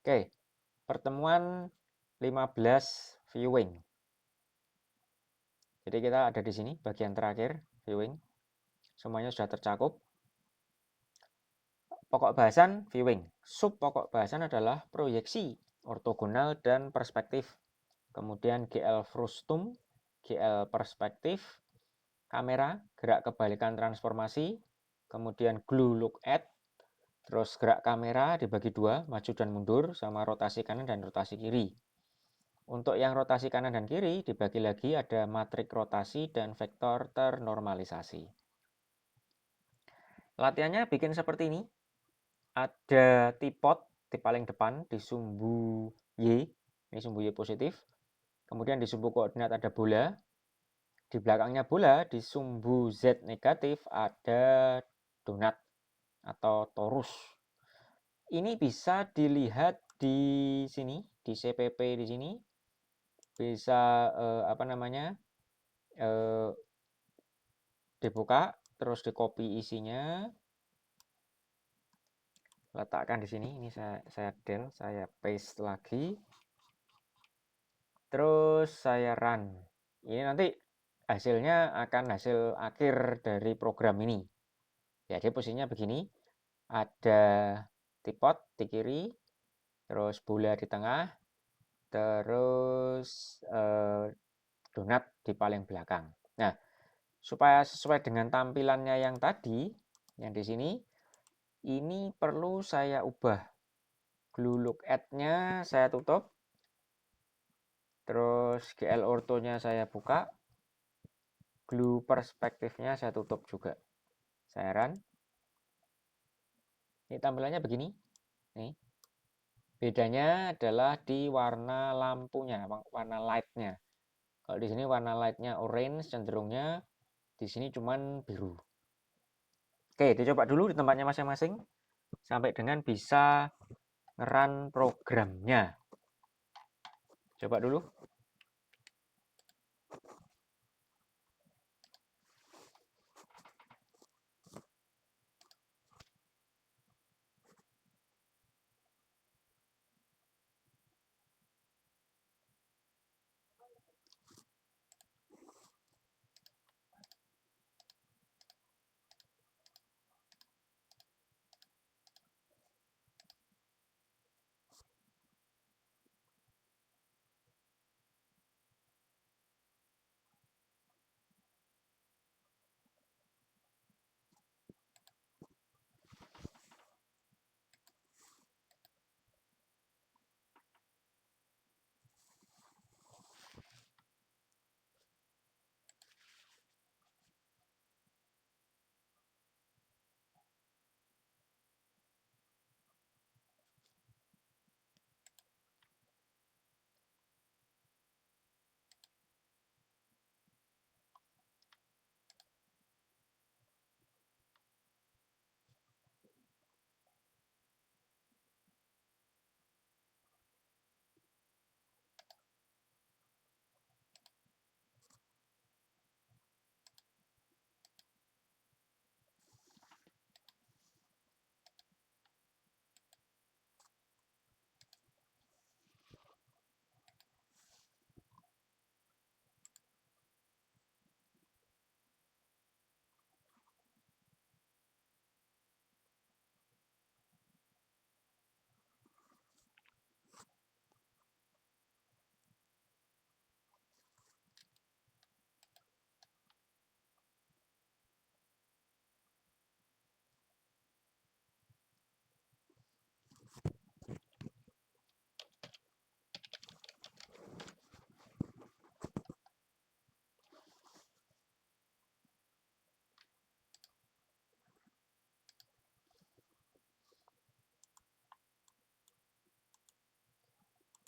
Oke, pertemuan 15 viewing. Jadi kita ada di sini bagian terakhir viewing. Semuanya sudah tercakup. Pokok bahasan viewing. Sub pokok bahasan adalah proyeksi, ortogonal dan perspektif. Kemudian GL frustum, GL perspektif, kamera, gerak kebalikan transformasi, kemudian glue look at, terus gerak kamera dibagi dua, maju dan mundur, sama rotasi kanan dan rotasi kiri. Untuk yang rotasi kanan dan kiri dibagi lagi ada matrik rotasi dan vektor ternormalisasi. Latihannya bikin seperti ini. Ada tipot di paling depan di sumbu Y, ini sumbu Y positif. Kemudian di sumbu koordinat ada bola. Di belakangnya bola di sumbu Z negatif ada donat atau torus. Ini bisa dilihat di sini, di CPP di sini. Bisa dibuka, terus di copy isinya, letakkan di sini. Ini saya del, saya paste lagi, terus saya run. Ini nanti hasilnya akan hasil akhir dari program ini. Jadi posisinya begini, ada tipot di kiri, terus bola di tengah, terus donat di paling belakang. Nah, supaya sesuai dengan tampilannya yang tadi, yang di sini, ini perlu saya ubah. Glue look at-nya saya tutup, terus GL ortonya saya buka, glue perspektifnya saya tutup juga. Saya run. Ini tampilannya begini. Nih. Bedanya adalah di warna lampunya, warna light-nya. Kalau di sini warna light-nya orange cenderungnya, di sini cuman biru. Oke, dicoba dulu di tempatnya masing-masing sampai dengan bisa ngeran programnya. Coba dulu.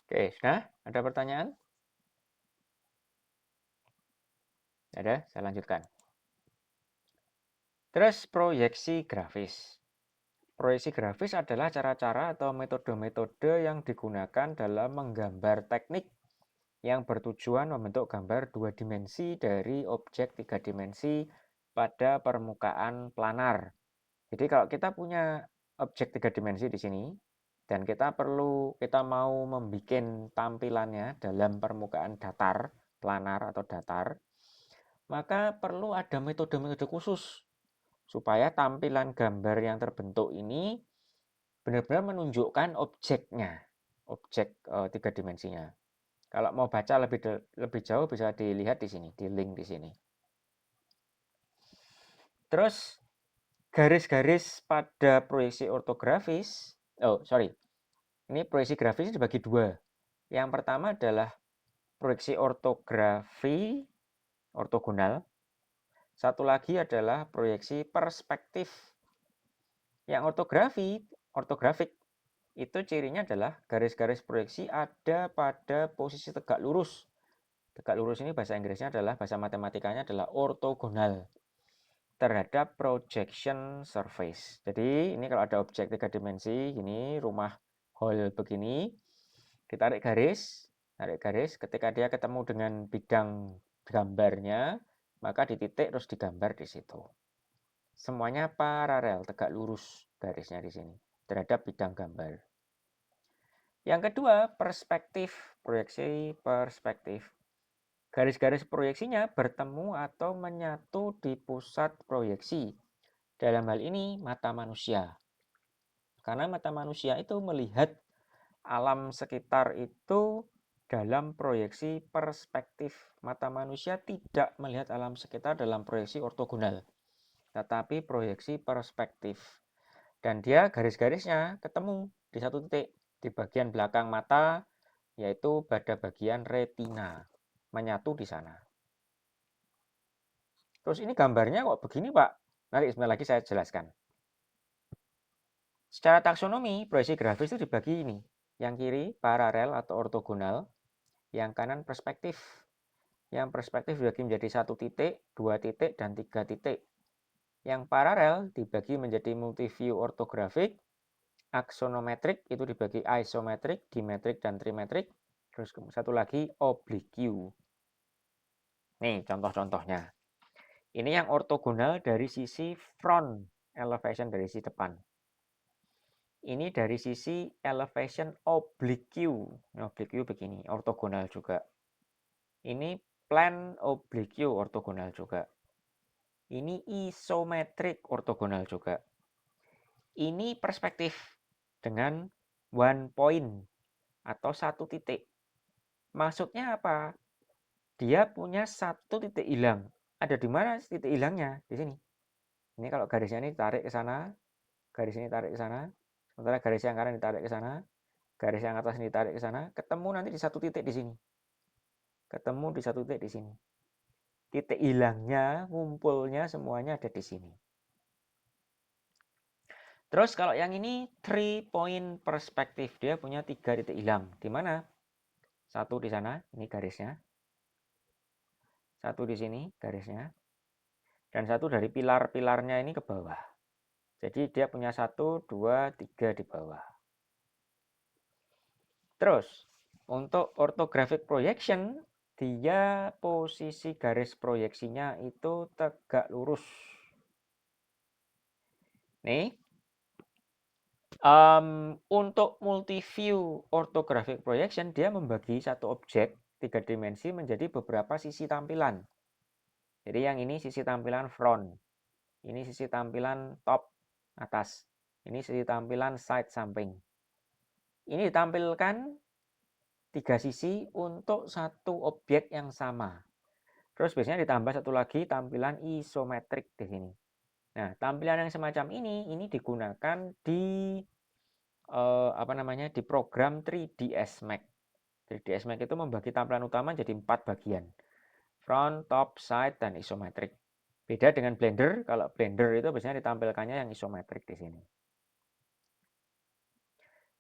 Oke, sudah? Ada pertanyaan? Ada, saya lanjutkan. Terus proyeksi grafis. Proyeksi grafis adalah cara-cara atau metode-metode yang digunakan dalam menggambar teknik yang bertujuan membentuk gambar dua dimensi dari objek tiga dimensi pada permukaan planar. Jadi kalau kita punya objek tiga dimensi di sini, dan kita mau membuat tampilannya dalam permukaan datar, planar atau datar, maka perlu ada metode-metode khusus supaya tampilan gambar yang terbentuk ini benar-benar menunjukkan objeknya, objek 3 dimensinya. Kalau mau baca lebih jauh bisa dilihat di sini, di link di sini. Terus garis-garis pada proyeksi ortografis, ini proyeksi grafis dibagi dua. Yang pertama adalah proyeksi ortografi, ortogonal. Satu lagi adalah proyeksi perspektif. Yang ortografik, itu cirinya adalah garis-garis proyeksi ada pada posisi tegak lurus. Tegak lurus ini bahasa Inggrisnya adalah, bahasa matematikanya adalah ortogonal terhadap projection surface. Jadi ini kalau ada objek 3 dimensi, gini rumah hall begini, ditarik garis, ketika dia ketemu dengan bidang gambarnya, maka dititik terus digambar di situ. Semuanya paralel, tegak lurus garisnya di sini terhadap bidang gambar. Yang kedua, perspektif, proyeksi perspektif. Garis-garis proyeksinya bertemu atau menyatu di pusat proyeksi. Dalam hal ini mata manusia. Karena mata manusia itu melihat alam sekitar itu dalam proyeksi perspektif. Mata manusia tidak melihat alam sekitar dalam proyeksi ortogonal, tetapi proyeksi perspektif. Dan dia garis-garisnya ketemu di satu titik di bagian belakang mata, yaitu pada bagian retina, menyatu di sana. Terus ini gambarnya kok begini, Pak? Nanti sebentar lagi saya jelaskan. Secara taksonomi, proyeksi grafis itu dibagi ini. Yang kiri paralel atau ortogonal, yang kanan perspektif. Yang perspektif dibagi menjadi 1 titik, 2 titik, dan 3 titik. Yang paralel dibagi menjadi multiview ortografik, aksonometrik itu dibagi isometrik, dimetrik, dan trimetrik. Terus satu lagi oblique. Nih contoh-contohnya. Ini yang ortogonal dari sisi front elevation, dari sisi depan. Ini dari sisi elevation oblique. Oblique begini, ortogonal juga. Ini plan oblique, ortogonal juga. Ini isometrik, ortogonal juga. Ini perspektif dengan one point atau 1 titik. Maksudnya apa? Dia punya 1 titik hilang. Ada di mana titik hilangnya? Di sini. Ini kalau garisnya ini tarik ke sana, garis ini tarik ke sana, sementara garis yang kanan ditarik ke sana, garis yang atas ini ditarik ke sana, ketemu nanti di 1 titik di sini. Ketemu di 1 titik di sini. Titik hilangnya, ngumpulnya semuanya ada di sini. Terus kalau yang ini 3 point perspektif, dia punya 3 titik hilang. Di mana? 1 di sana, ini garisnya. 1 di sini garisnya. Dan 1 dari pilar-pilarnya ini ke bawah. Jadi dia punya 1, 2, 3 di bawah. Terus untuk orthographic projection, dia posisi garis proyeksinya itu tegak lurus. Nih, untuk multiview orthographic projection, dia membagi satu objek 3 dimensi menjadi beberapa sisi tampilan. Jadi yang ini sisi tampilan front, ini sisi tampilan top atas, ini sisi tampilan side samping. Ini ditampilkan 3 sisi untuk satu objek yang sama. Terus biasanya ditambah satu lagi tampilan isometrik di sini. Nah, tampilan yang semacam ini digunakan di di program 3ds Max. 3ds Max itu membagi tampilan utama jadi 4 bagian. Front, top, side, dan isometrik. Beda dengan Blender, kalau Blender itu biasanya ditampilkannya yang isometrik di sini.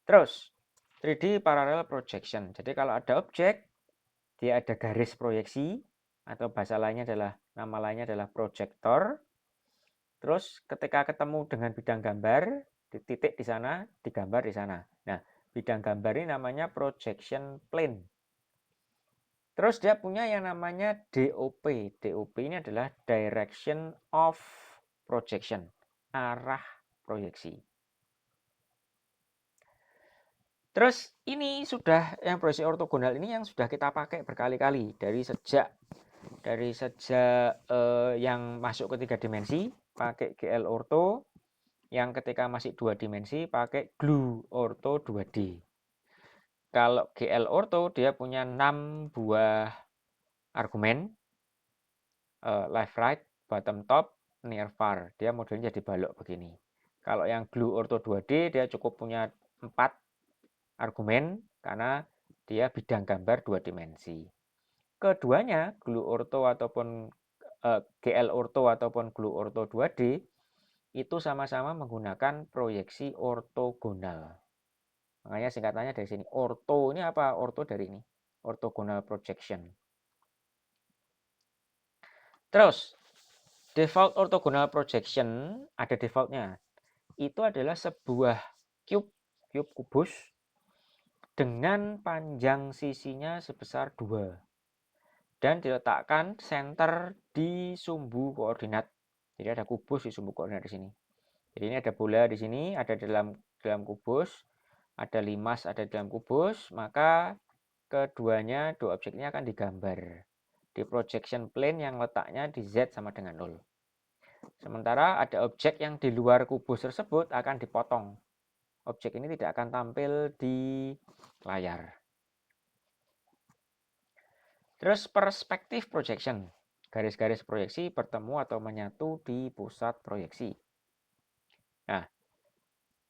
Terus, 3D parallel projection. Jadi kalau ada objek, dia ada garis proyeksi, atau bahasa lainnya adalah, nama lainnya adalah proyektor. Terus ketika ketemu dengan bidang gambar, di titik di sana, digambar di sana. Nah, bidang gambar ini namanya projection plane. Terus dia punya yang namanya DOP. DOP ini adalah direction of projection, arah proyeksi. Terus ini sudah yang proyeksi ortogonal ini yang sudah kita pakai berkali-kali dari sejak yang masuk ke 3 dimensi pakai GL ortho, yang ketika masih 2 dimensi pakai glue ortho 2D. Kalau GL ortho dia punya 6 buah argumen, left right, bottom top, near far. Dia modelnya jadi balok begini. Kalau yang glue ortho 2D dia cukup punya 4 argumen karena dia bidang gambar 2 dimensi. Keduanya, glue ortho ataupun GL ortho ataupun glue ortho 2D itu sama-sama menggunakan proyeksi ortogonal. Makanya singkatannya dari sini. Ortho ini apa? Ortho dari ini. Orthogonal projection. Terus, default orthogonal projection ada defaultnya. Itu adalah sebuah cube kubus dengan panjang sisinya sebesar 2 dan diletakkan center di sumbu koordinat. Jadi ada kubus di sumbu koordinat di sini. Jadi ini ada bola di sini, ada dalam kubus, ada limas ada di dalam kubus, maka keduanya, dua objeknya akan digambar di projection plane yang letaknya di Z sama dengan 0. Sementara ada objek yang di luar kubus tersebut akan dipotong. Objek ini tidak akan tampil di layar. Terus perspektif projection. Garis-garis proyeksi bertemu atau menyatu di pusat proyeksi. Nah,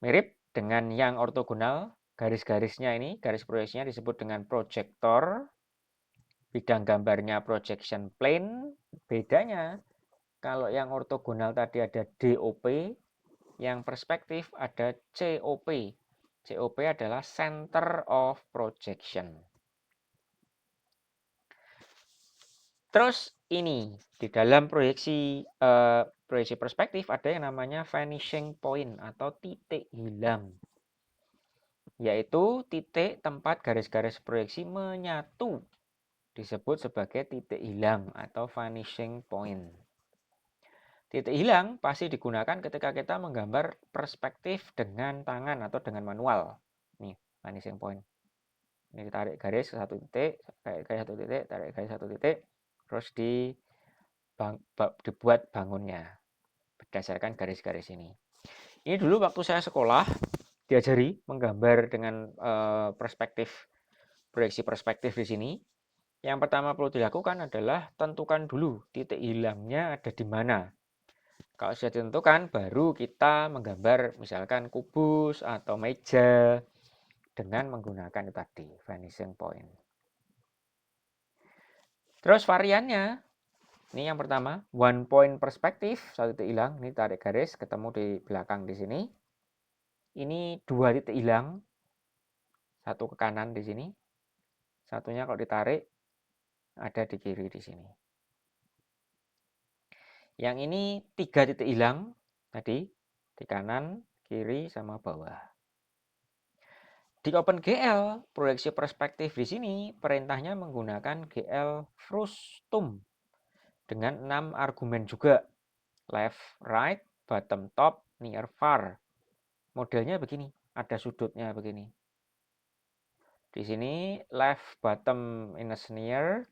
mirip dengan yang ortogonal, garis-garisnya ini, garis proyeksinya disebut dengan proyektor. Bidang gambarnya projection plane. Bedanya, kalau yang ortogonal tadi ada DOP, yang perspektif ada COP. COP adalah center of projection. Terus ini di dalam proyeksi perspektif ada yang namanya vanishing point atau titik hilang, yaitu titik tempat garis-garis proyeksi menyatu, disebut sebagai titik hilang atau vanishing point. Titik hilang pasti digunakan ketika kita menggambar perspektif dengan tangan atau dengan manual. Nih, vanishing point. Ini tarik garis ke satu titik, tarik garis satu titik, tarik garis satu titik, terus dibuat bangunnya berdasarkan garis-garis ini. Ini dulu waktu saya sekolah diajari menggambar dengan perspektif, proyeksi perspektif di sini. Yang pertama perlu dilakukan adalah tentukan dulu titik hilangnya ada di mana. Kalau sudah ditentukan, baru kita menggambar misalkan kubus atau meja dengan menggunakan tadi vanishing point. Terus variannya, ini yang pertama, one point perspektif, satu titik hilang, ini tarik garis, ketemu di belakang di sini. Ini dua titik hilang, satu ke kanan di sini, satunya kalau ditarik ada di kiri di sini. Yang ini 3 titik hilang tadi di kanan, kiri sama bawah. Di OpenGL, proyeksi perspektif di sini perintahnya menggunakan GL Frustum dengan 6 argumen juga. Left, right, bottom, top, near, far. Modelnya begini, ada sudutnya begini. Di sini left, bottom, minus, near.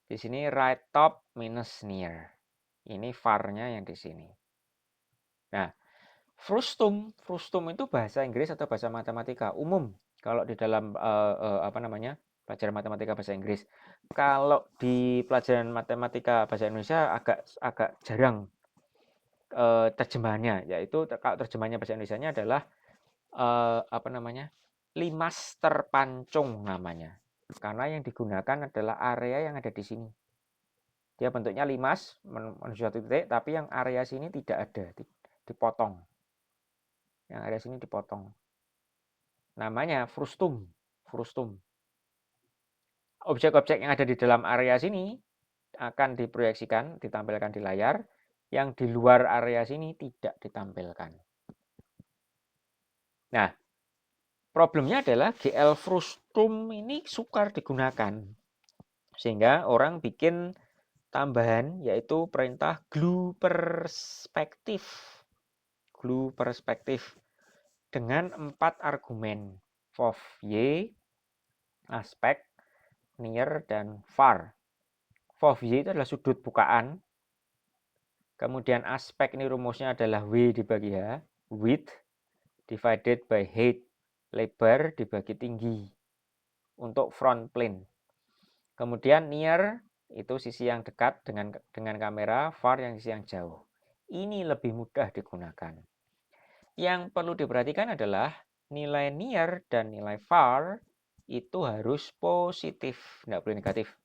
Di sini right, top, minus, near. Ini far-nya yang di sini. Nah, frustum itu bahasa Inggris atau bahasa matematika umum kalau di dalam pelajaran matematika bahasa Inggris. Kalau di pelajaran matematika bahasa Indonesia agak jarang terjemahannya, yaitu kalau terjemahannya bahasa Indonesianya adalah limas terpancung namanya. Karena yang digunakan adalah area yang ada di sini. Dia bentuknya limas menuju satu titik, tapi yang area sini tidak ada, dipotong. Yang area sini dipotong. Namanya frustum. Objek-objek yang ada di dalam area sini akan diproyeksikan, ditampilkan di layar. Yang di luar area sini tidak ditampilkan. Nah, problemnya adalah GL frustum ini sukar digunakan. Sehingga orang bikin tambahan yaitu perintah glue perspektif dengan 4 argumen. FOV Y, aspek, near, dan far. FOV Y itu adalah sudut bukaan. Kemudian aspek ini rumusnya adalah W dibagi H, width divided by height, lebar dibagi tinggi untuk front plane. Kemudian near itu sisi yang dekat dengan kamera, far yang sisi yang jauh. Ini lebih mudah digunakan. Yang perlu diperhatikan adalah nilai near dan nilai far itu harus positif, tidak boleh negatif.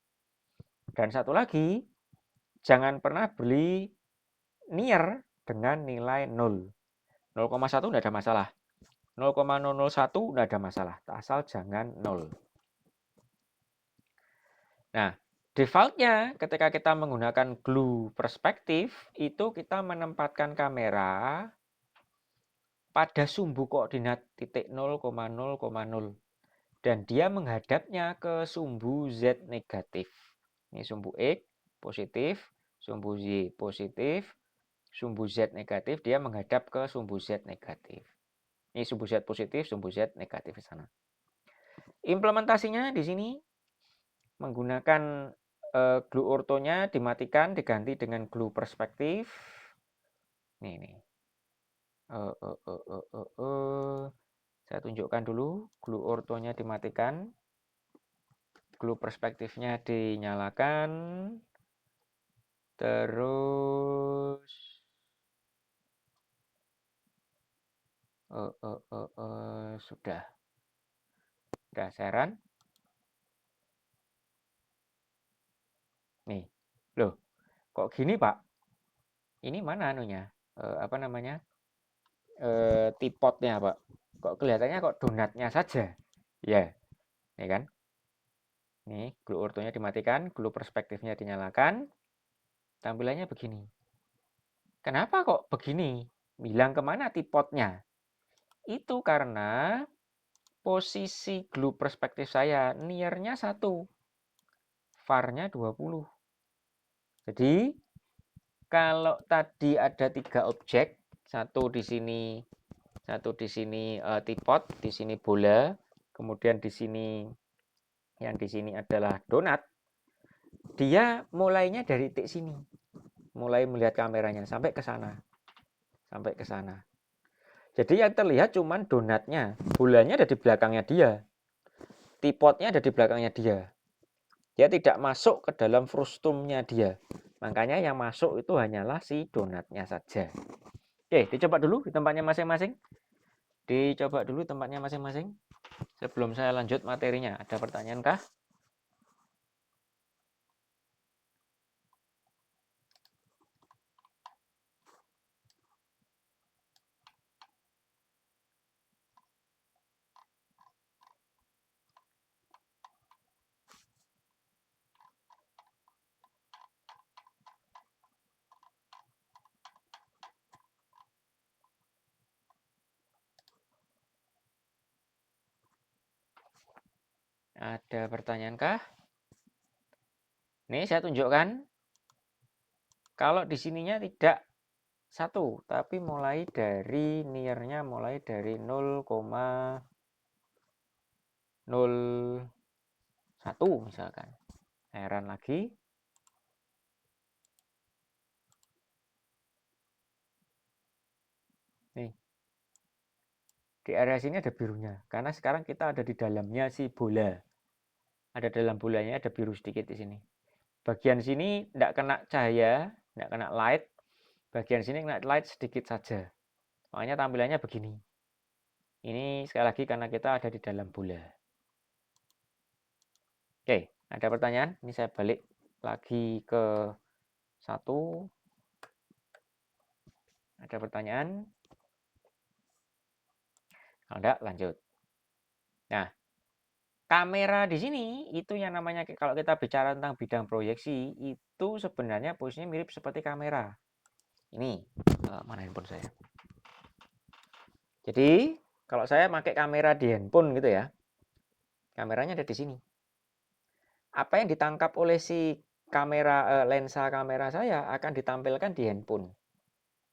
Dan satu lagi, jangan pernah beli near dengan nilai 0. 0,1 tidak ada masalah. 0,001 tidak ada masalah. Asal jangan 0. Nah, defaultnya ketika kita menggunakan glue perspektif, itu kita menempatkan kamera pada sumbu koordinat titik 0,0,0. Dan dia menghadapnya ke sumbu Z negatif. Ini sumbu X positif, sumbu Y positif, sumbu Z negatif, dia menghadap ke sumbu Z negatif. Ini sumbu Z positif, sumbu Z negatif di sana. Implementasinya di sini menggunakan glue ortonya dimatikan, diganti dengan glue perspektif. Nih. Saya tunjukkan dulu, glue ortonya dimatikan, glue perspektifnya dinyalakan, terus sudah saya run. Nih, loh, kok gini Pak? Ini mana anunya? Apa namanya? Tipotnya Pak? Kok kelihatannya kok donatnya saja? Ya, ya kan? Nih, glue ortonya dimatikan, glue perspektifnya dinyalakan. Tampilannya begini. Kenapa kok begini? Bilang kemana tipotnya? Itu karena posisi glue perspektif saya near-nya 1. Far-nya 20. Jadi, kalau tadi ada 3 objek, satu di sini tipot, di sini bola, kemudian di sini yang di sini adalah donat. Dia mulainya dari titik sini. Mulai melihat kameranya sampai ke sana. Sampai ke sana. Jadi yang terlihat cuman donatnya. Bolanya ada di belakangnya dia. Tipotnya ada di belakangnya dia. Dia tidak masuk ke dalam frustumnya dia. Makanya yang masuk itu hanyalah si donatnya saja. Oke, dicoba dulu di tempatnya masing-masing. Dicoba dulu tempatnya masing-masing. Sebelum saya lanjut materinya, ada pertanyaan kah? Ada pertanyaan kah? Nih saya tunjukkan. Kalau di sininya tidak 1, tapi mulai dari near-nya mulai dari 0,01 misalkan. Heran lagi. Nih. Di area sini ada birunya. Karena sekarang kita ada di dalamnya si bola. Ada dalam bolanya, ada biru sedikit di sini. Bagian sini tidak kena cahaya, tidak kena light. Bagian sini kena light sedikit saja. Makanya tampilannya begini. Ini sekali lagi karena kita ada di dalam bola. Oke, ada pertanyaan? Ini saya balik lagi ke 1. Ada pertanyaan? Kalau enggak, lanjut. Nah, kamera di sini itu yang namanya, kalau kita bicara tentang bidang proyeksi, itu sebenarnya posisinya mirip seperti kamera. Ini, mana handphone saya? Jadi, kalau saya pakai kamera di handphone gitu ya, kameranya ada di sini. Apa yang ditangkap oleh si kamera, lensa kamera saya akan ditampilkan di handphone.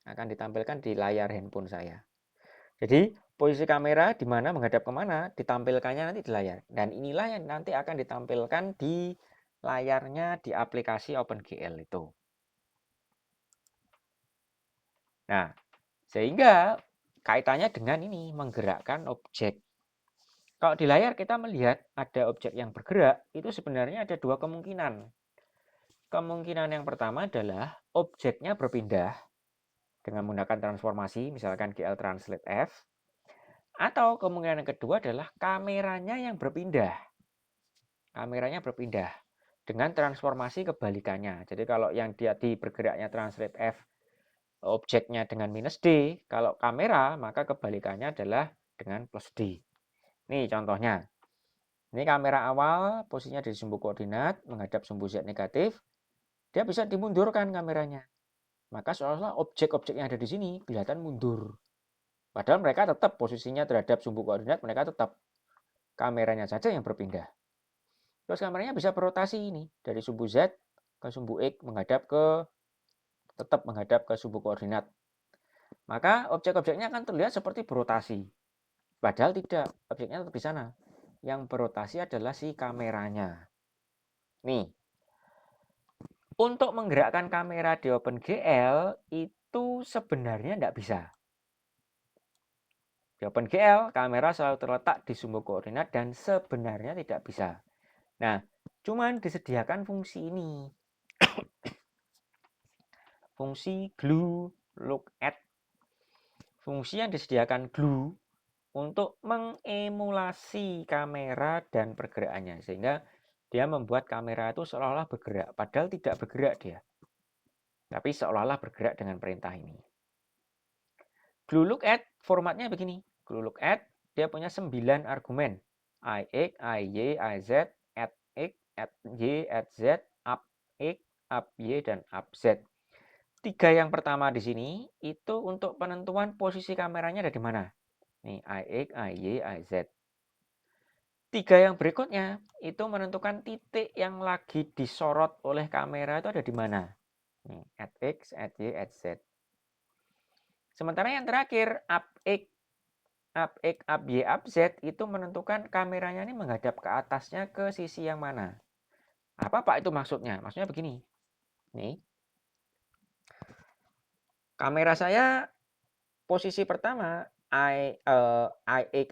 Akan ditampilkan di layar handphone saya. Jadi, posisi kamera di mana menghadap kemana, ditampilkannya nanti di layar. Dan inilah yang nanti akan ditampilkan di layarnya di aplikasi OpenGL itu. Nah, sehingga kaitannya dengan ini, menggerakkan objek. Kalau di layar kita melihat ada objek yang bergerak, itu sebenarnya ada dua kemungkinan. Kemungkinan yang pertama adalah objeknya berpindah dengan menggunakan transformasi, misalkan GL Translate F. Atau kemungkinan yang kedua adalah kameranya yang berpindah. Kameranya berpindah dengan transformasi kebalikannya. Jadi kalau yang dia di bergeraknya Translate F, objeknya dengan minus D. Kalau kamera, maka kebalikannya adalah dengan plus D. Nih contohnya. Ini kamera awal, posisinya di sumbu koordinat, menghadap sumbu Z negatif. Dia bisa dimundurkan kameranya. Maka seolah-olah objek-objek yang ada di sini kelihatan mundur. Padahal mereka tetap posisinya terhadap sumbu koordinat, mereka tetap. Kameranya saja yang berpindah. Terus kameranya bisa berotasi ini. Dari sumbu Z ke sumbu X tetap menghadap ke sumbu koordinat. Maka objek-objeknya akan terlihat seperti berotasi. Padahal tidak, objeknya tetap di sana. Yang berotasi adalah si kameranya. Nih, untuk menggerakkan kamera di OpenGL itu sebenarnya tidak bisa. Di OpenGL, kamera selalu terletak di sumbu koordinat dan sebenarnya tidak bisa. Nah, cuman disediakan fungsi ini. Fungsi glue look at. Fungsi yang disediakan glue untuk mengemulasi kamera dan pergerakannya. Sehingga dia membuat kamera itu seolah-olah bergerak. Padahal tidak bergerak dia. Tapi seolah-olah bergerak dengan perintah ini. Glue look at formatnya begini. Glue look at dia punya 9 argumen. IX, IY, IZ, at X, at Y, at Z, up X, up Y, dan up Z. 3 yang pertama di sini itu untuk penentuan posisi kameranya ada di mana. Nih, IX, IY, IZ. 3 yang berikutnya itu menentukan titik yang lagi disorot oleh kamera itu ada di mana. Nih, at X, at Y, at Z. Sementara yang terakhir, up X, up X, up Y, up Z itu menentukan kameranya ini menghadap ke atasnya ke sisi yang mana. Apa Pak itu maksudnya? Maksudnya begini. Nih. Kamera saya posisi pertama IX,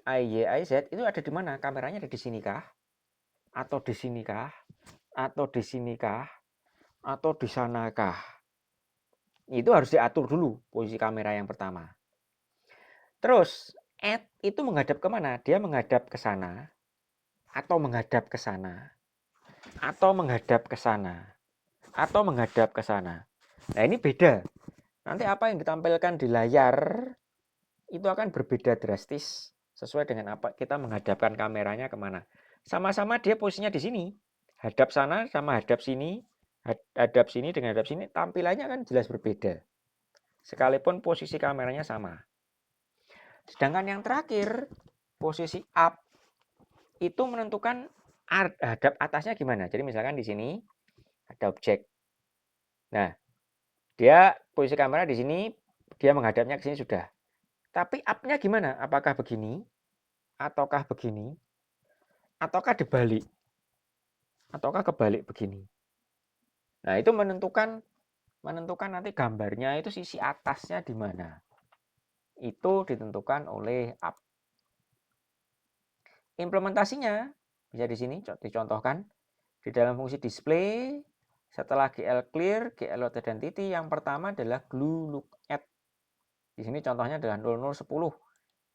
IY, IZ itu ada di mana? Kameranya ada di sini kah? Atau di sini kah? Atau di sini kah? Atau di sana kah? Itu harus diatur dulu posisi kamera yang pertama. Terus at itu menghadap kemana? Dia menghadap ke sana, atau menghadap ke sana, atau menghadap ke sana, atau menghadap ke sana. Nah ini beda. Nanti apa yang ditampilkan di layar itu akan berbeda drastis sesuai dengan apa kita menghadapkan kameranya kemana. Sama-sama dia posisinya di sini. Hadap sana sama hadap sini, hadap sini dengan hadap sini, tampilannya kan jelas berbeda. Sekalipun posisi kameranya sama. Sedangkan yang terakhir, posisi up itu menentukan hadap atasnya gimana. Jadi misalkan di sini ada objek. Nah, dia posisi kamera di sini, dia menghadapnya ke sini sudah. Tapi up-nya gimana? Apakah begini? Ataukah begini? Ataukah dibalik? Ataukah kebalik begini? Nah, itu menentukan nanti gambarnya itu sisi atasnya di mana. Itu ditentukan oleh up. Implementasinya bisa di sini dicontohkan di dalam fungsi display. Setelah GL clear, GL load identity yang pertama adalah glue look at. Di sini contohnya adalah 0010.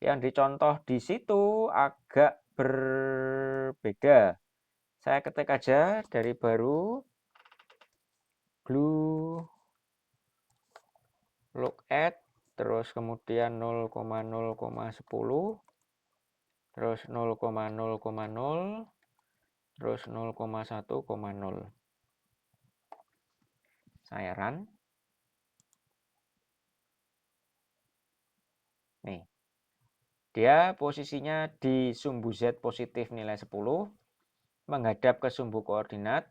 Yang dicontoh di situ agak berbeda. Saya ketik aja dari baru glue look at, terus kemudian 0,0,10, terus 0,0,0, terus 0,1,0. Saya run. Nih. Dia posisinya di sumbu Z positif nilai 10, menghadap ke sumbu koordinat.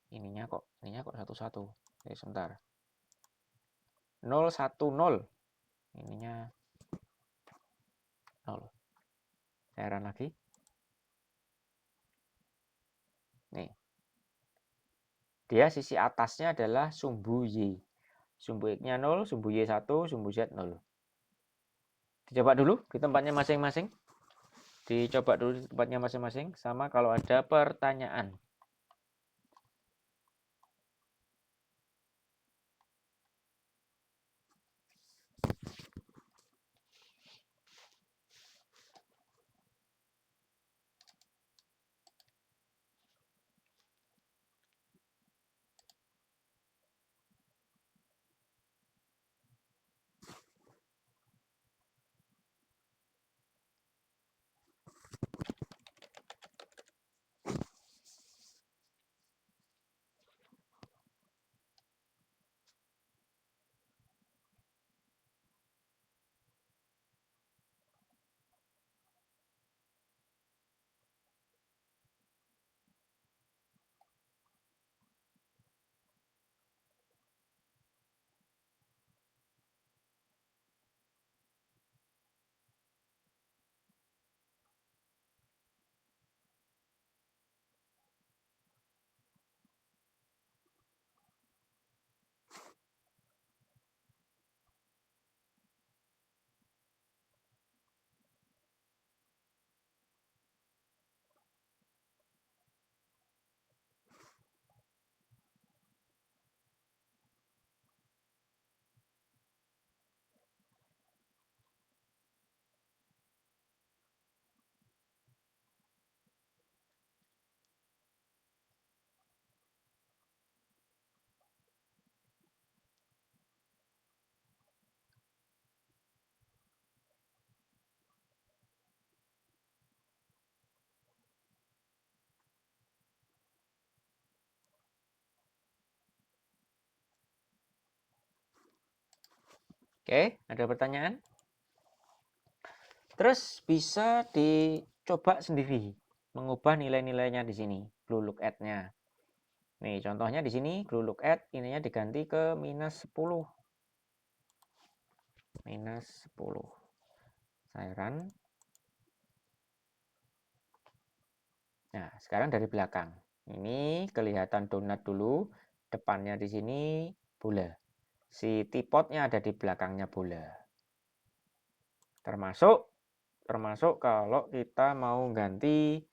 Ininya kok satu-satu. Sebentar. 010. Ininya 0. Cairan lagi. Nih. Dia sisi atasnya adalah sumbu Y. Sumbu X-nya 0, sumbu Y 1, sumbu Z 0. Dicoba dulu di tempatnya masing-masing. Dicoba dulu di tempatnya masing-masing. Sama kalau ada pertanyaan. Oke, ada pertanyaan? Terus bisa dicoba sendiri mengubah nilai-nilainya di sini, glue look at-nya. Nih, contohnya di sini glue look at ininya diganti ke minus 10. Minus 10. Saya run. Nah, sekarang dari belakang. Ini kelihatan donat dulu, depannya di sini bola. Si tipotnya ada di belakangnya bola. Termasuk kalau kita mau ganti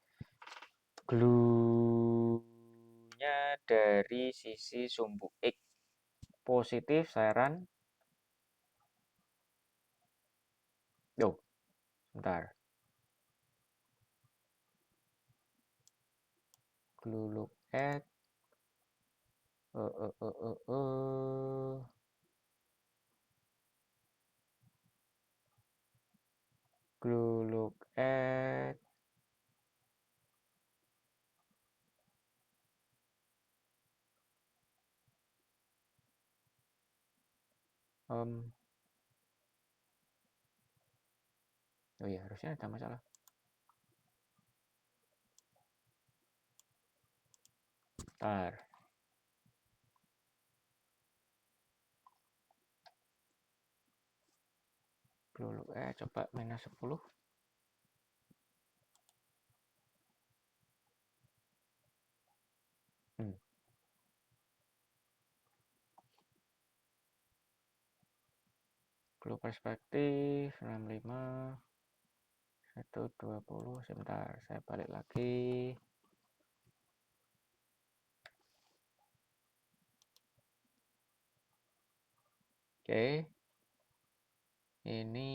glue-nya dari sisi sumbu X positif, saya run. Yo, bentar. Glue look at glue look at oh ya, harusnya ada masalah. Bentar. Glue look at coba minus 10. Glue perspektif 65 120. Sebentar, saya balik lagi. Oke. Ini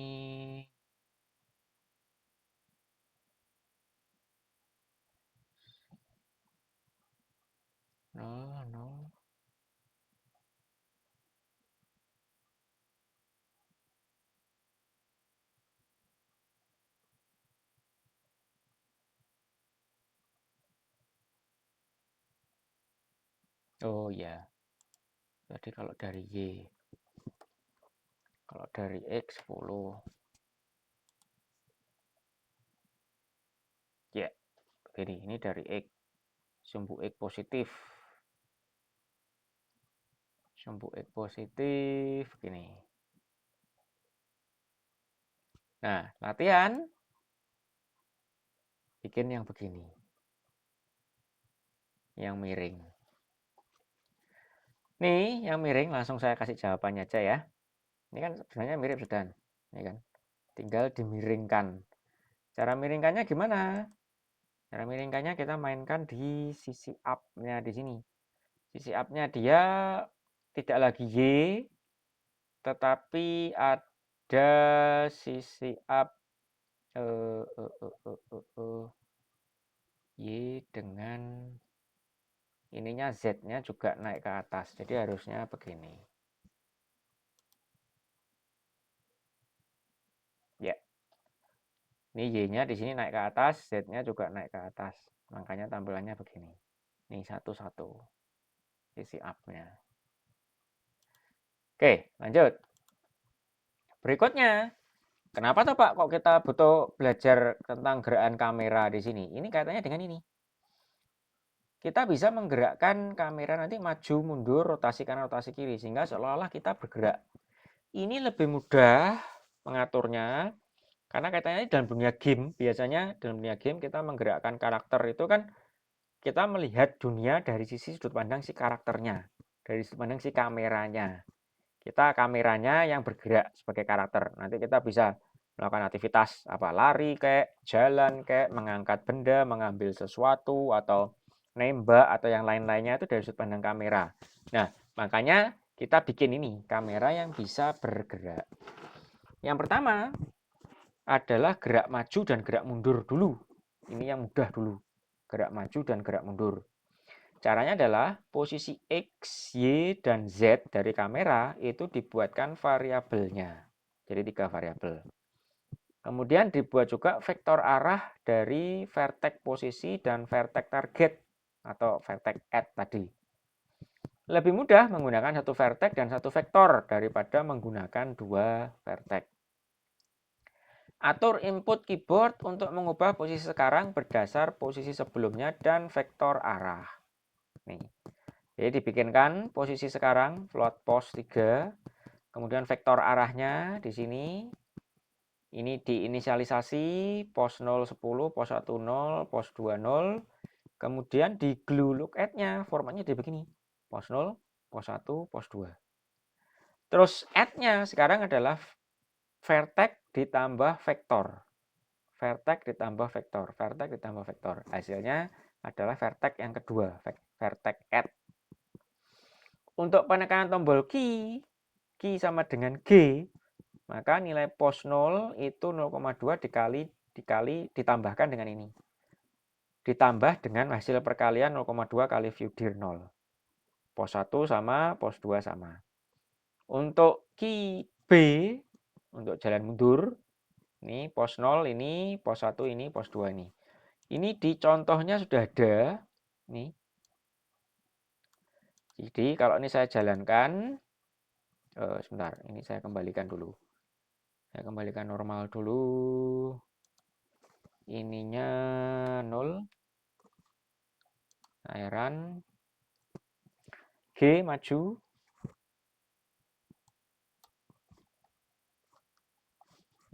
0. Oh ya. Jadi kalau dari Y, kalau dari X 10. Ya, begini. Ini dari X. Sumbu X positif. Sumbu X positif. Gini. Nah, latihan bikin yang begini. Yang miring. Nih, yang miring langsung saya kasih jawabannya aja ya. Ini kan sebenarnya mirip sudah. Ini kan. Tinggal dimiringkan. Cara miringkannya gimana? Cara miringkannya kita mainkan di sisi up-nya di sini. Sisi up-nya dia tidak lagi Y, tetapi ada sisi up Y dengan ininya Z-nya juga naik ke atas. Jadi harusnya begini. Ya. Ini Y-nya di sini naik ke atas, Z-nya juga naik ke atas. Makanya tampilannya begini. Ini satu-satu. Sisi up-nya. Oke, lanjut. Berikutnya, kenapa tuh Pak kok kita butuh belajar tentang gerakan kamera di sini? Ini kaitannya dengan ini. Kita bisa menggerakkan kamera nanti maju, mundur, rotasi kanan, rotasi kiri. Sehingga seolah-olah kita bergerak. Ini lebih mudah mengaturnya. Karena kaitannya dalam dunia game, biasanya dalam dunia game kita menggerakkan karakter itu kan kita melihat dunia dari sisi sudut pandang si karakternya. Dari sudut pandang si kameranya. Kita kameranya yang bergerak sebagai karakter. Nanti kita bisa melakukan aktivitas apa lari kayak jalan kayak mengangkat benda, mengambil sesuatu atau nembak atau yang lain-lainnya itu dari sudut pandang kamera. Nah, makanya kita bikin ini kamera yang bisa bergerak. Yang pertama adalah gerak maju dan gerak mundur dulu. Ini yang mudah dulu. Gerak maju dan gerak mundur. Caranya adalah posisi X, Y, dan Z dari kamera itu dibuatkan variabelnya. Jadi 3 variabel. Kemudian dibuat juga vektor arah dari vertex posisi dan vertex target atau vertex add tadi. Lebih mudah menggunakan satu vertex dan satu vektor daripada menggunakan dua vertex. Atur input keyboard untuk mengubah posisi sekarang berdasar posisi sebelumnya dan vektor arah. Nih. Jadi dibikinkan posisi sekarang float pos 3, kemudian vektor arahnya di sini. Ini diinisialisasi pos 0 10, pos 1 0, pos 2 0. Kemudian di glue lookadd-nya formatnya di begini. Pos 0, pos 1, pos 2. Terus add-nya sekarang adalah vertex ditambah vektor. Vertex ditambah vektor, vertex ditambah vektor. Hasilnya adalah vertex yang kedua, vertex add. Untuk penekanan tombol key sama dengan G, maka nilai pos 0 itu 0,2 dikali ditambahkan dengan ini. Ditambah dengan hasil perkalian 0,2 kali view dir 0. Pos 1 sama, pos 2 sama. Untuk key B, untuk jalan mundur, ini pos 0 ini, pos 1 ini, pos 2 ini. Ini di contohnya sudah ada. Nih. Jadi kalau ini saya jalankan, sebentar, ini saya kembalikan dulu. Saya kembalikan normal dulu. Ininya 0. Saya run. G maju.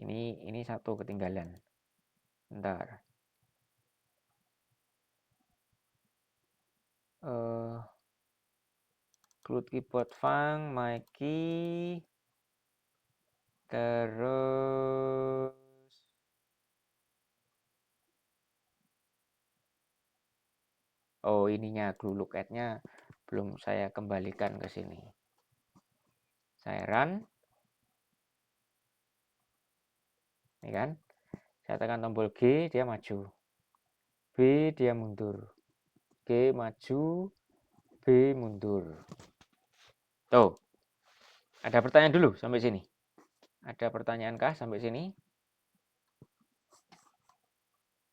Ini satu ketinggalan. Bentar. Include keyboard funk, my key. Terus ininya glue lookadd-nya belum saya kembalikan ke sini. Saya run. Ini kan. Saya tekan tombol G, dia maju. B, dia mundur. G maju, B mundur. Tuh. Ada pertanyaan dulu sampai sini. Ada pertanyaan kah sampai sini?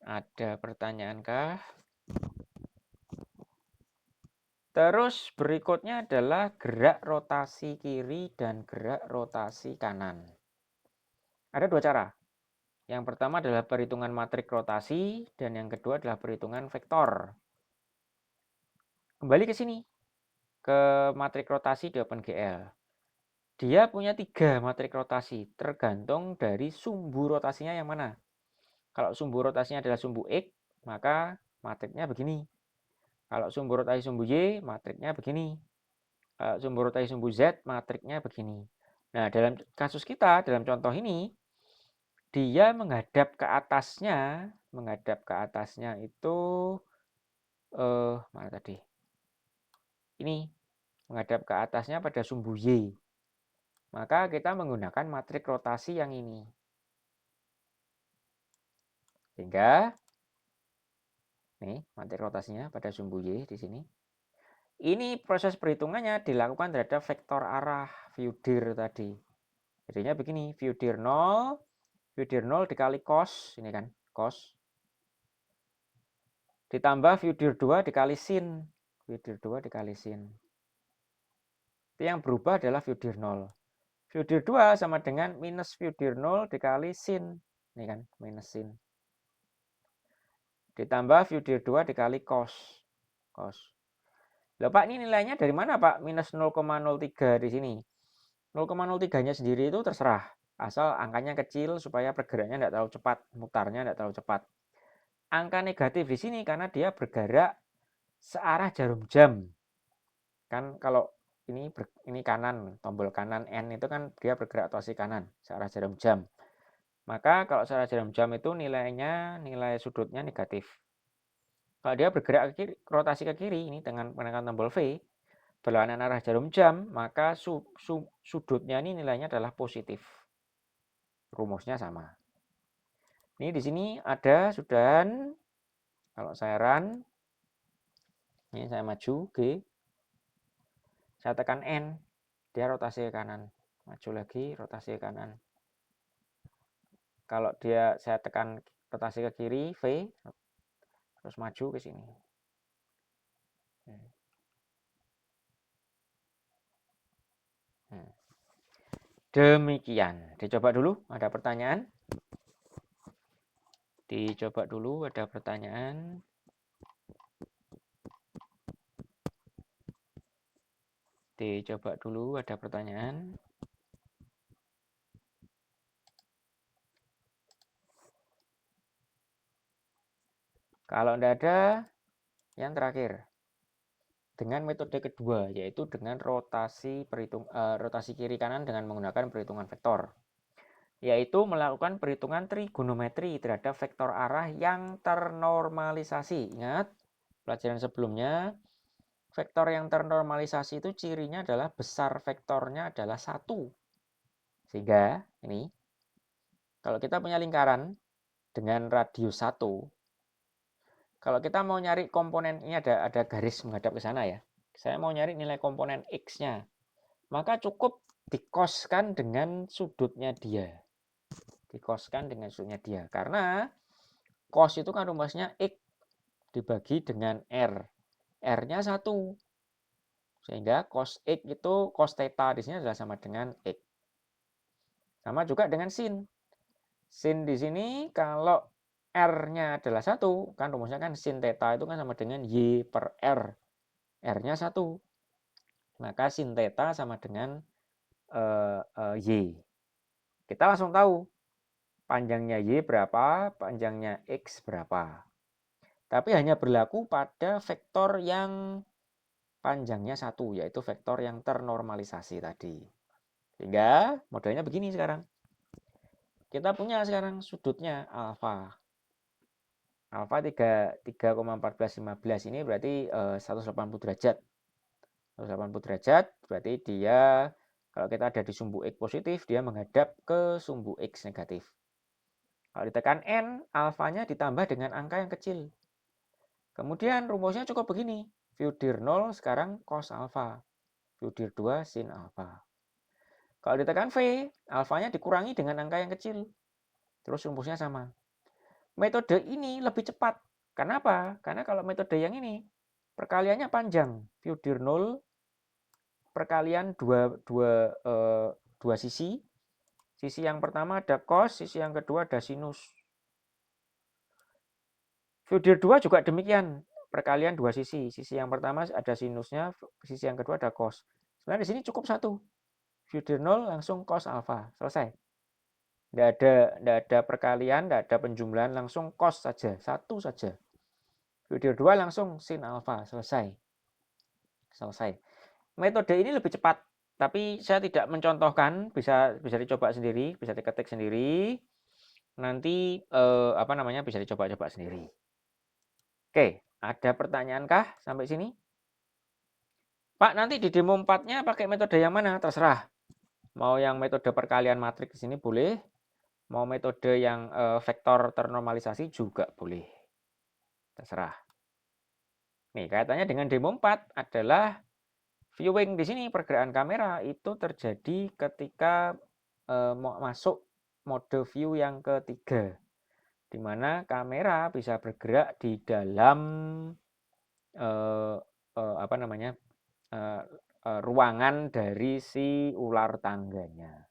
Ada pertanyaan kah? Terus berikutnya adalah gerak rotasi kiri dan gerak rotasi kanan. Ada dua cara. Yang pertama adalah perhitungan matrik rotasi dan yang kedua adalah perhitungan vektor. Kembali ke sini, ke matrik rotasi di OpenGL. dia punya 3 matrik rotasi, tergantung dari sumbu rotasinya yang mana. Kalau sumbu rotasinya adalah sumbu X, maka matriknya begini. Kalau sumbu rotasi sumbu Y, matriknya begini. Kalau sumbu rotasi sumbu Z, matriknya begini. Nah, dalam kasus kita, dalam contoh ini, dia menghadap ke atasnya itu mana tadi? Ini menghadap ke atasnya pada sumbu Y. Maka kita menggunakan matrik rotasi yang ini. Sehingga nih, matrik rotasinya pada sumbu Y di sini. Ini proses perhitungannya dilakukan terhadap vektor arah view dir tadi. Jadinya begini, view dir 0 dikali cos, ini kan, cos. Ditambah view dir 2 dikali sin. View dir 2 dikali sin. Itu yang berubah adalah view dir 0. View dir 2 sama dengan minus view dir 0 dikali sin. Ini kan, minus sin. Ditambah view dir 2 dikali cos. Cos. Loh Pak, ini nilainya dari mana Pak? Minus 0,03 di sini. 0,03-nya sendiri itu terserah. Asal angkanya kecil supaya pergerakannya tidak terlalu cepat. Mutarnya tidak terlalu cepat. Angka negatif di sini karena dia bergerak searah jarum jam. Kan kalau ini kanan, tombol kanan N itu kan dia bergerak rotasi kanan, searah jarum jam. Maka kalau searah jarum jam itu nilai sudutnya negatif. Kalau dia bergerak ke kiri, rotasi ke kiri ini dengan menekan tombol V, berlawanan arah jarum jam, maka sudutnya ini nilainya adalah positif. Rumusnya sama. Ini di sini ada sudahan. Kalau saya run, ini saya maju G, saya tekan N, dia rotasi ke kanan. Maju lagi, rotasi ke kanan. Kalau saya tekan rotasi ke kiri, V, terus maju ke sini. Demikian. Dicoba dulu, ada pertanyaan? Dicoba dulu, ada pertanyaan? Dicoba dulu, ada pertanyaan? Kalau tidak ada, yang terakhir. Dengan metode kedua, yaitu dengan rotasi kiri kanan dengan menggunakan perhitungan vektor. Yaitu melakukan perhitungan trigonometri terhadap vektor arah yang ternormalisasi. Ingat, pelajaran sebelumnya, vektor yang ternormalisasi itu cirinya adalah besar vektornya adalah 1. Sehingga, ini, kalau kita punya lingkaran dengan radius 1, kalau kita mau nyari komponen, ini ada garis menghadap ke sana ya. Saya mau nyari nilai komponen X-nya. Maka cukup dikoskan dengan sudutnya dia. Dikoskan dengan sudutnya dia. Karena cos itu kan rumusnya X dibagi dengan R. R-nya 1. Sehingga cos X itu, cos theta di sini adalah sama dengan X. Sama juga dengan sin. Sin di sini kalau R-nya adalah 1, kan rumusnya kan sin theta itu kan sama dengan Y per R. R-nya 1. Maka sin theta sama dengan Y. Kita langsung tahu panjangnya Y berapa, panjangnya X berapa. Tapi hanya berlaku pada vektor yang panjangnya 1, yaitu vektor yang ternormalisasi tadi. Sehingga modelnya begini sekarang. Kita punya sekarang sudutnya alfa. Alfa 3,1415 ini berarti 180 derajat. 180 derajat berarti dia, kalau kita ada di sumbu X positif, dia menghadap ke sumbu X negatif. Kalau ditekan N, alfanya ditambah dengan angka yang kecil. Kemudian rumusnya cukup begini. View dir 0 sekarang cos alfa. View dir 2 sin alfa. Kalau ditekan V, alfanya dikurangi dengan angka yang kecil. Terus rumusnya sama. Metode ini lebih cepat. Kenapa? Karena kalau metode yang ini, perkaliannya panjang. View dir 0 perkalian dua sisi. Sisi yang pertama ada cos, sisi yang kedua ada sinus. View dir 2 juga demikian. Perkalian dua sisi. Sisi yang pertama ada sinusnya, sisi yang kedua ada cos. Sebenarnya di sini cukup 1. view dari 0 langsung cos alfa, selesai. Nggak ada perkalian, nggak ada penjumlahan, langsung cos saja, satu saja. View dari 2 langsung sin alfa, selesai. Metode ini lebih cepat, tapi saya tidak mencontohkan, bisa dicoba sendiri, bisa diketik sendiri. Nanti bisa dicoba-coba sendiri. Oke, ada pertanyaan kah sampai sini? Pak, nanti di demo 4-nya pakai metode yang mana? Terserah. Mau yang metode perkalian matriks di sini boleh, mau metode yang vektor ternormalisasi juga boleh. Terserah. Nih, kaitannya dengan demo 4 adalah viewing di sini, pergerakan kamera itu terjadi ketika mau masuk mode view yang ketiga, di mana kamera bisa bergerak di dalam ruangan dari si ular tangganya.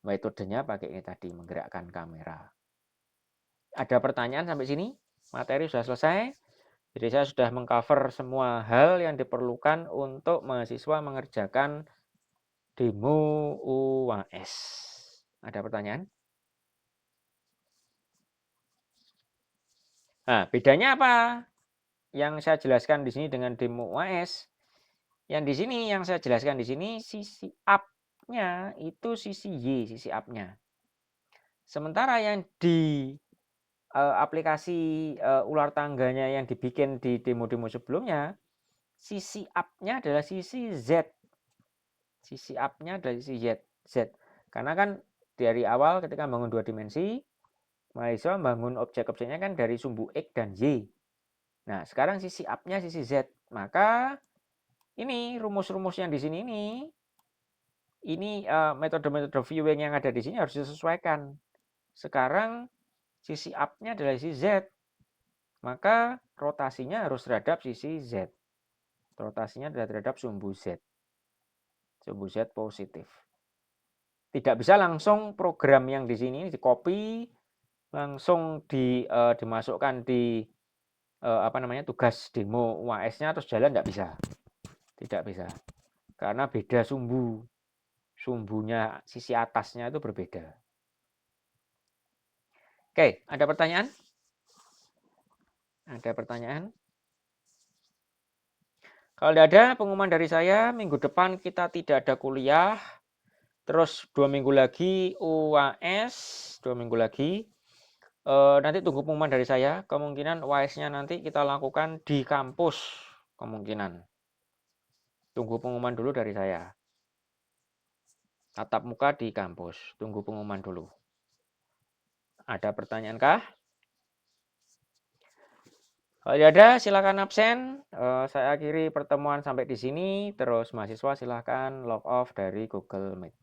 Metodenya pakai ini tadi, menggerakkan kamera. Ada pertanyaan sampai sini? Materi sudah selesai. Jadi saya sudah mengcover semua hal yang diperlukan untuk mahasiswa mengerjakan demo UAS. Ada pertanyaan? Nah, bedanya apa? Yang saya jelaskan di sini dengan demo UAS. Yang di sini yang saya jelaskan di sini sisi up-nya itu sisi Y, sisi up-nya. Sementara yang di aplikasi ular tangganya yang dibikin di demo-demo sebelumnya, sisi up-nya adalah sisi Z. Sisi up-nya adalah sisi Z. Karena kan dari awal ketika membangun 2 dimensi, mahasiswa membangun objek-objeknya kan dari sumbu X dan Y. Nah, sekarang sisi up-nya sisi Z. Maka ini rumus-rumus yang di sini ini metode-metode viewing yang ada di sini harus disesuaikan. Sekarang sisi up-nya adalah sisi Z. Maka rotasinya harus terhadap sisi Z. Rotasinya adalah terhadap sumbu Z. Sumbu Z positif. Tidak bisa langsung program yang di sini di-copy, langsung dimasukkan di tugas demo UAS-nya terus jalan, tidak bisa. Tidak bisa. Karena beda sumbu. Sumbunya sisi atasnya itu berbeda. Oke, ada pertanyaan? Ada pertanyaan? Kalau tidak ada pengumuman dari saya, minggu depan kita tidak ada kuliah. Terus 2 minggu lagi UAS, 2 minggu lagi. Nanti tunggu pengumuman dari saya. Kemungkinan UAS-nya nanti kita lakukan di kampus. Kemungkinan. Tunggu pengumuman dulu dari saya. Tatap muka di kampus. Tunggu pengumuman dulu. Ada pertanyaan kah? Kalau ada silakan absen. Saya akhiri pertemuan sampai di sini. Terus mahasiswa silakan log off dari Google Meet.